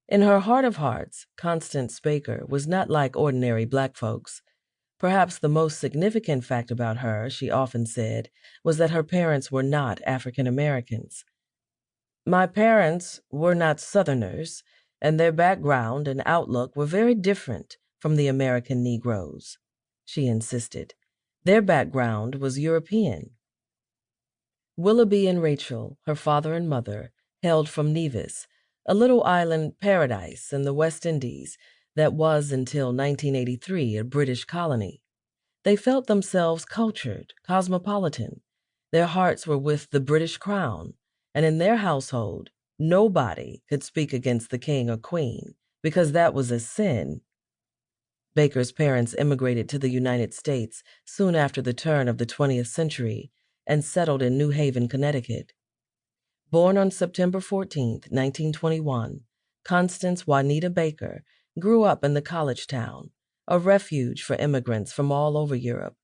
In her heart of hearts, Constance Baker was not like ordinary black folks. Perhaps the most significant fact about her, she often said, was that her parents were not African Americans. My parents were not Southerners, and their background and outlook were very different from the American Negroes, she insisted. Their background was European. Willoughby and Rachel, her father and mother, hailed from Nevis, a little island paradise in the West Indies that was until 1983 a British colony. They felt themselves cultured, cosmopolitan. Their hearts were with the British crown, and in their household, nobody could speak against the king or queen, because that was a sin. Baker's parents immigrated to the United States soon after the turn of the 20th century and settled in New Haven, Connecticut. Born on September 14, 1921, Constance Juanita Baker grew up in the college town, a refuge for immigrants from all over Europe.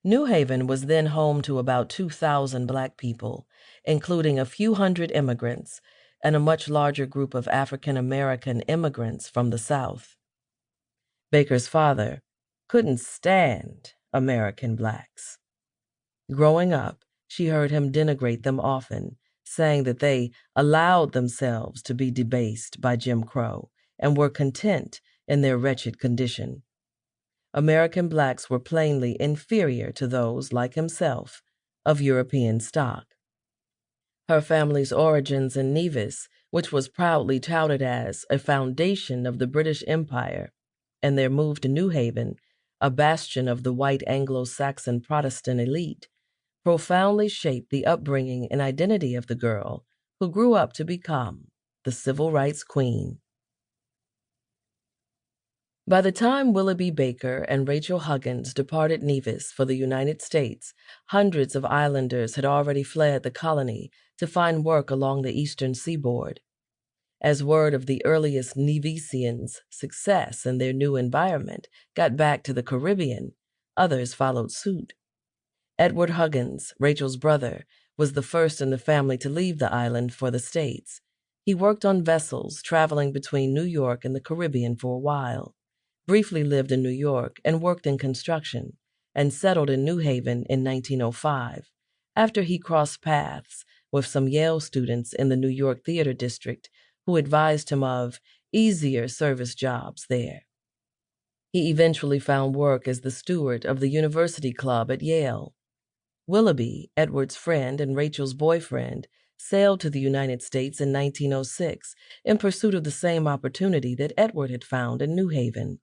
New Haven was then home to about 2,000 black people, including a few hundred immigrants and a much larger group of African American immigrants from the South. Baker's father couldn't stand American blacks. Growing up, she heard him denigrate them often, saying that they allowed themselves to be debased by Jim Crow and were content in their wretched condition. American blacks were plainly inferior to those, like himself, of European stock. Her family's origins in Nevis, which was proudly touted as a foundation of the British Empire, and their move to New Haven, a bastion of the white Anglo-Saxon Protestant elite, profoundly shaped the upbringing and identity of the girl who grew up to become the civil rights queen. By the time Willoughby Baker and Rachel Huggins departed Nevis for the United States, hundreds of islanders had already fled the colony to find work along the eastern seaboard. As word of the earliest Nevisians' success in their new environment got back to the Caribbean, others followed suit. Edward Huggins, Rachel's brother, was the first in the family to leave the island for the States. He worked on vessels traveling between New York and the Caribbean for a while, briefly lived in New York and worked in construction, and settled in New Haven in 1905, after he crossed paths with some Yale students in the New York theater district who advised him of easier service jobs there. He eventually found work as the steward of the University Club at Yale. Willoughby, Edward's friend and Rachel's boyfriend, sailed to the United States in 1906 in pursuit of the same opportunity that Edward had found in New Haven.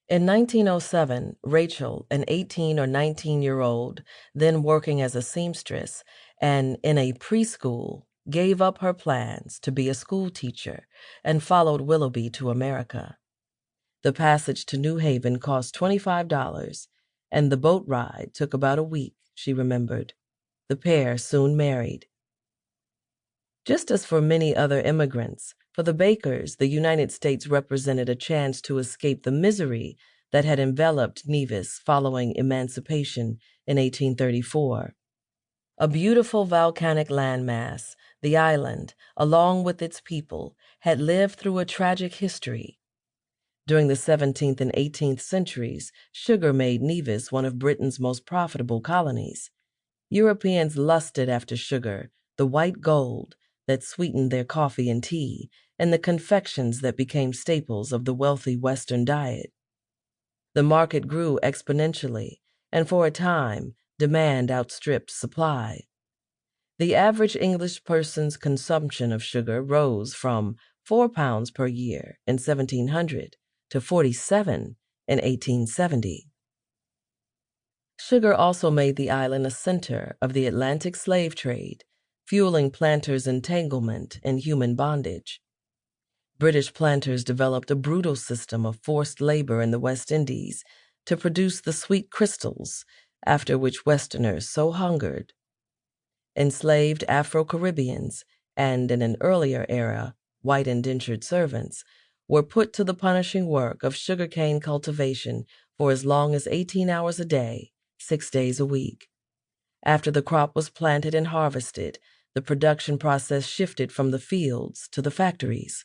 In 1907, Rachel, an 18 or 19-year-old, then working as a seamstress and in a preschool, gave up her plans to be a school teacher and followed Willoughby to America. The passage to New Haven cost $25, and the boat ride took about a week, she remembered. The pair soon married. Just as for many other immigrants, for the Bakers, the United States represented a chance to escape the misery that had enveloped Nevis following emancipation in 1834. A beautiful volcanic landmass, the island, along with its people, had lived through a tragic history. During the 17th and 18th centuries, sugar made Nevis one of Britain's most profitable colonies. Europeans lusted after sugar, the white gold that sweetened their coffee and tea, and the confections that became staples of the wealthy Western diet. The market grew exponentially, and for a time, demand outstripped supply. The average English person's consumption of sugar rose from 4 pounds per year in 1700 to 47 in 1870. Sugar also made the island a center of the Atlantic slave trade, fueling planters' entanglement in human bondage. British planters developed a brutal system of forced labor in the West Indies to produce the sweet crystals after which Westerners so hungered. Enslaved Afro-Caribbeans, and in an earlier era, white indentured servants, were put to the punishing work of sugarcane cultivation for as long as 18 hours a day, 6 days a week. After the crop was planted and harvested, the production process shifted from the fields to the factories.